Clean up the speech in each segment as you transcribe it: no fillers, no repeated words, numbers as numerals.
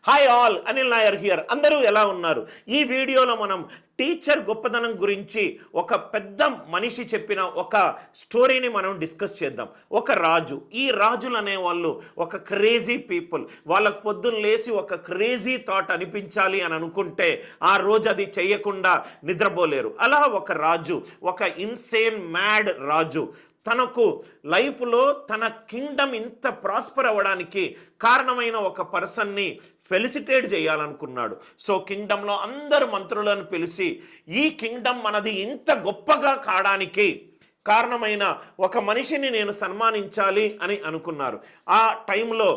Hi all, Anil Nair here. అందరూ ఎలా ఉన్నారు? ఈ వీడియోలో మనం టీచర్ గొప్పదనం గురించి ఒక పెద్ద మనిషి చెప్పిన ఒక స్టోరీని మనం డిస్కస్ చేద్దాం. ఒక రాజు, ఈ రాజులు అనేవాళ్ళు ఒక క్రేజీ పీపుల్. వాళ్ళకు పొద్దున్న లేచి ఒక క్రేజీ థాట్ అనిపించాలి అని అనుకుంటే ఆ రోజు అది చేయకుండా నిద్రపోలేరు. అలా ఒక రాజు, ఒక ఇన్సేన్ మ్యాడ్ రాజు తనకు లైఫ్లో తన కింగ్డమ్ ఇంత ప్రాస్పర్ అవ్వడానికి కారణమైన ఒక పర్సన్ని ఫెలిసిటేట్ చేయాలనుకున్నాడు. సో కింగ్డమ్లో అందరు మంత్రులను పిలిచి ఈ కింగ్డమ్ మనది ఇంత గొప్పగా కావడానికి కారణమైన ఒక మనిషిని నేను సన్మానించాలి అని అనుకున్నారు. ఆ టైంలో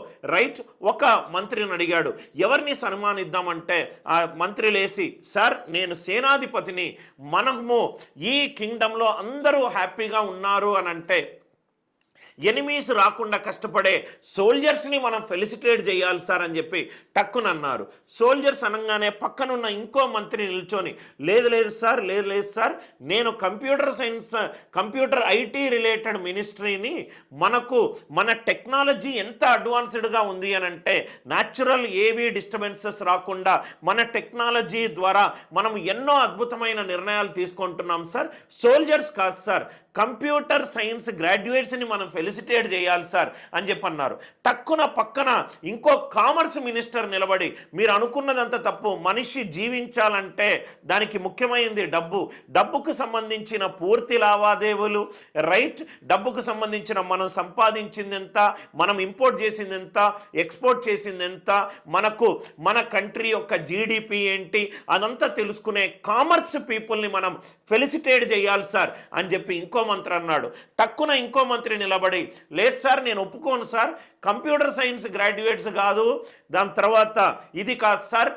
ఒక మంత్రిని అడిగాడు, ఎవరిని సన్మానిద్దామంటే ఆ మంత్రి లేచి, సార్ నేను సేనాధిపతిని, మనము ఈ కింగ్డమ్లో అందరూ హ్యాపీగా ఉన్నారు అని అంటే ఎనిమీస్ రాకుండా కష్టపడే సోల్జర్స్ని మనం ఫెలిసిటేట్ చేయాలి సార్ అని చెప్పి టక్కునన్నారు. సోల్జర్స్ అనగానే పక్కనున్న ఇంకో మంత్రి నిల్చొని, లేదు సార్ నేను computer science, computer IT related మినిస్ట్రీని, మన టెక్నాలజీ ఎంత అడ్వాన్స్డ్గా ఉంది అని అంటే న్యాచురల్ ఏవీ డిస్టర్బెన్సెస్ రాకుండా మన టెక్నాలజీ ద్వారా మనం ఎన్నో అద్భుతమైన నిర్ణయాలు తీసుకుంటున్నాం సార్. సోల్జర్స్ కాదు సార్, కంప్యూటర్ సైన్స్ గ్రాడ్యుయేట్స్ని మనం ఫెలిసిటేట్ చేయాలి సార్ అని చెప్పన్నారు. పక్కన ఇంకో కామర్స్ మినిస్టర్ నిలబడి, మీరు అనుకున్నదంతా తప్పు, మనిషి జీవించాలంటే దానికి ముఖ్యమైనది డబ్బుకు సంబంధించిన పూర్తి లావాదేవీలు, డబ్బుకు సంబంధించిన మనం సంపాదించింది ఎంత, మనం ఇంపోర్ట్ చేసింది ఎంత, ఎక్స్పోర్ట్ చేసింది ఎంత, మన కంట్రీ యొక్క జీడిపి ఏంటి, అదంతా తెలుసుకునే కామర్స్ పీపుల్ని మనం ఫెలిసిటేట్ చేయాలి సార్ అని చెప్పి ఇంకో మంత్రి అన్నాడు. టక్కున ఇంకో మంత్రి నిలబడి, లేదు సార్ నేను ఒప్పుకోను సార్, కంప్యూటర్ సైన్స్ గ్రాడ్యుయేట్స్ కాదు, దాని తర్వాత ఇది కాదు సార్,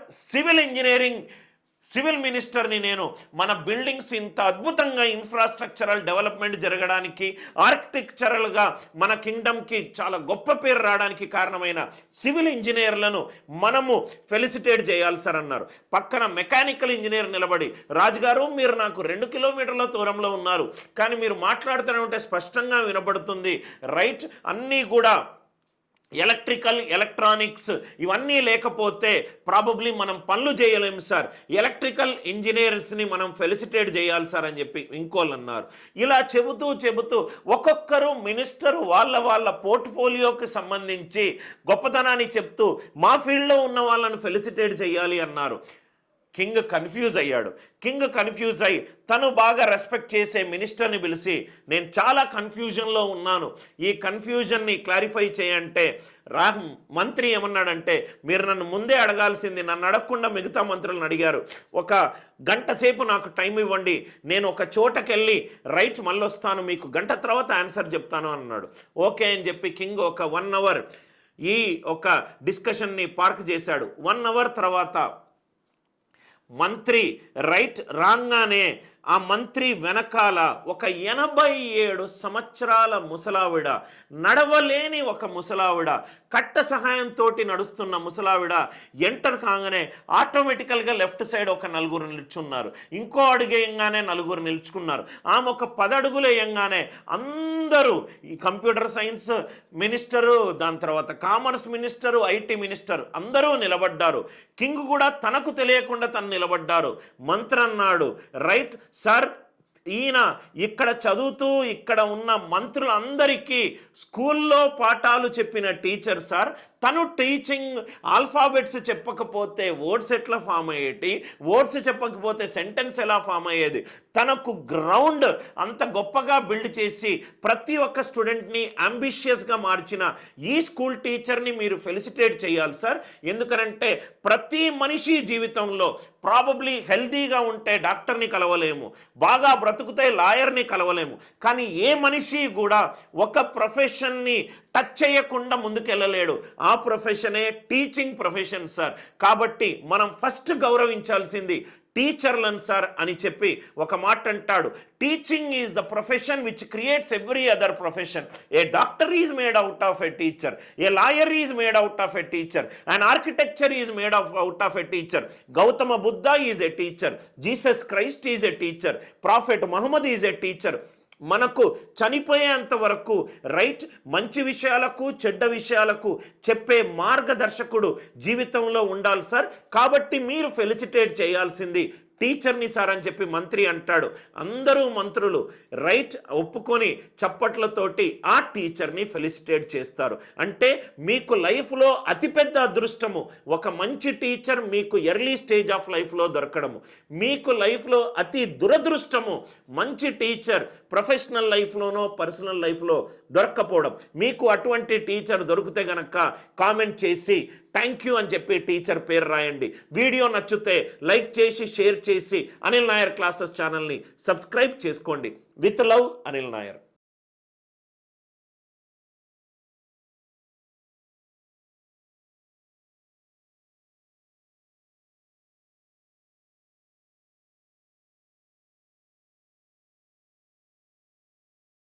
సివిల్ మినిస్టర్ని నేను, మన బిల్డింగ్స్ ఇంత అద్భుతంగా ఇన్ఫ్రాస్ట్రక్చరల్ డెవలప్మెంట్ జరగడానికి, ఆర్కిటెక్చరల్గా మన కింగ్డమ్కి చాలా గొప్ప పేరు రావడానికి కారణమైన సివిల్ ఇంజనీర్లను మనము ఫెలిసిటేట్ చేయాలి సార్ అన్నారు. పక్కన మెకానికల్ ఇంజనీర్ నిలబడి, రాజుగారు మీరు నాకు 2 కిలోమీటర్ల దూరంలో ఉన్నారు, కానీ మీరు మాట్లాడుతూనే ఉంటే స్పష్టంగా వినబడుతుంది, అన్నీ కూడా ఎలక్ట్రికల్, ఎలక్ట్రానిక్స్ ఇవన్నీ లేకపోతే ప్రాబబ్లీ మనం పనులు చేయలేము సార్, ఎలక్ట్రికల్ ఇంజనీర్స్ని మనం ఫెలిసిటేట్ చేయాలి సార్ అని చెప్పి ఇంకోళ్ళు అన్నారు. ఇలా చెబుతూ ఒక్కొక్కరు మినిస్టర్ వాళ్ళ పోర్ట్ఫోలియోకి సంబంధించి గొప్పతనాన్ని చెప్తూ మా ఫీల్డ్లో ఉన్న వాళ్ళని ఫెలిసిటేట్ చేయాలి అన్నారు. కింగ్ కన్ఫ్యూజ్ అయ్యి తను బాగా రెస్పెక్ట్ చేసే మినిస్టర్ని పిలిచి, నేను చాలా కన్ఫ్యూజన్లో ఉన్నాను, ఈ కన్ఫ్యూజన్ని క్లారిఫై చేయంటే మంత్రి ఏమన్నాడంటే, మీరు నన్ను ముందే అడగాల్సింది, నన్ను అడగకుండా మిగతా మంత్రులను అడిగారు, 1 గంట సేపు నాకు టైం ఇవ్వండి, నేను ఒక చోటకెళ్ళి మళ్ళీ వస్తాను, మీకు గంట తర్వాత ఆన్సర్ చెప్తాను అన్నాడు. ఓకే అని చెప్పి కింగ్ ఒక 1 అవర్ ఈ ఒక డిస్కషన్ని పార్క్ చేశాడు. 1 అవర్ తర్వాత మంత్రి రాగానే ఆ మంత్రి వెనకాల ఒక 87 సంవత్సరాల ముసలావిడ, నడవలేని ఒక ముసలావిడ, కట్ట సహాయంతో నడుస్తున్న ముసలావిడ ఎంటర్ కాగానే ఆటోమేటికల్గా లెఫ్ట్ సైడ్ ఒక 4 నిల్చున్నారు, ఇంకో అడుగు వేయంగానే 4 నిల్చుకున్నారు. ఆమె ఒక 10 అడుగులు వేయంగానే అందరూ, ఈ కంప్యూటర్ సైన్స్ మినిస్టరు, దాని తర్వాత కామర్స్ మినిస్టరు, ఐటీ మినిస్టర్ అందరూ నిలబడ్డారు. కింగ్ కూడా తనకు తెలియకుండా తను నిలబడ్డారు. మంత్రి అన్నాడు, సార్ ఈయన ఇక్కడ చదువుతూ ఇక్కడ ఉన్న మంత్రులందరికీ స్కూల్లో పాఠాలు చెప్పిన టీచర్ సార్, తను టీచింగ్ ఆల్ఫాబెట్స్ చెప్పకపోతే వర్డ్స్ ఎట్లా ఫామ్ అయ్యేటి, వర్డ్స్ చెప్పకపోతే సెంటెన్స్ ఎలా ఫామ్ అయ్యేది, తనకు గ్రౌండ్ అంత గొప్పగా బిల్డ్ చేసి ప్రతి ఒక్క స్టూడెంట్ని అంబిషియస్గా మార్చిన ఈ స్కూల్ టీచర్ని మీరు ఫెలిసిటేట్ చేయాలి సార్. ఎందుకనంటే ప్రతి మనిషి జీవితంలో ప్రాబబ్లీ హెల్తీగా ఉంటే డాక్టర్ని కలవలేము, బాగా బ్రతుకుతే లాయర్ని కలవలేము, కానీ ఏ మనిషి కూడా ఒక ప్రొఫెషన్ని టచ్ చేయకుండా ముందుకెళ్ళలేడు. ఆ ప్రొఫెషనే టీచింగ్ ప్రొఫెషన్ సార్. కాబట్టి మనం ఫస్ట్ గౌరవించాల్సింది టీచర్లను సార్ అని చెప్పి ఒక మాట అంటాడు, teaching is the profession which creates every other profession. A doctor is made out of a teacher, a lawyer is made out of a teacher, and architecture is made out of a teacher. Gautama Buddha is a teacher, Jesus Christ is a teacher, prophet Muhammad is a teacher. మనకు చనిపోయేంత వరకు right మంచి విషయాలకు చెడ్డ విషయాలకు చెప్పే మార్గదర్శకుడు జీవితంలో ఉండాలి సార్. కాబట్టి మీరు ఫెలిసిటేట్ చేయాల్సింది టీచర్ని సార్ అని చెప్పి మంత్రి అంటాడు. అందరూ మంత్రులు రైట్ ఒప్పుకొని చప్పట్లతోటి ఆ టీచర్ని ఫెలిసిటేట్ చేస్తారు. అంటే మీకు లైఫ్లో అతిపెద్ద అదృష్టము ఒక మంచి టీచర్ మీకు ఎర్లీ స్టేజ్ ఆఫ్ లైఫ్లో దొరకడము. మీకు లైఫ్లో అతి దురదృష్టము మంచి టీచర్ ప్రొఫెషనల్ లైఫ్లోనో పర్సనల్ లైఫ్లో దొరక్కపోవడం. మీకు అటువంటి టీచర్ దొరికితే గనక కామెంట్ చేసి థ్యాంక్ యూ అని చెప్పి టీచర్ పేరు రాయండి. వీడియో నచ్చితే లైక్ చేసి షేర్ చేసి అనిల్ నాయర్ క్లాసెస్ ఛానల్ని సబ్స్క్రైబ్ చేసుకోండి. With love, Anil Nair.